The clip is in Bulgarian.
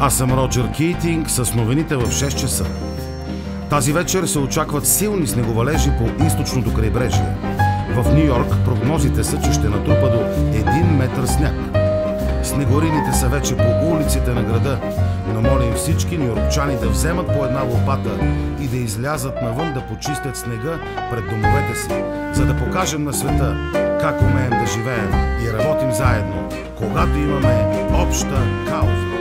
Аз съм Роджер Кейтинг с новините в 6 часа. Тази вечер се очакват силни снеговалежи по източното крайбрежие. В Ню Йорк прогнозите са, че ще натрупа до 1 метър сняг. Снегорините са вече по улиците на града, но молим всички нюйоркчани да вземат по една лопата и да излязат навън да почистят снега пред домовете си, за да покажем на света как умеем да живеем и работим заедно, когато имаме обща кауза.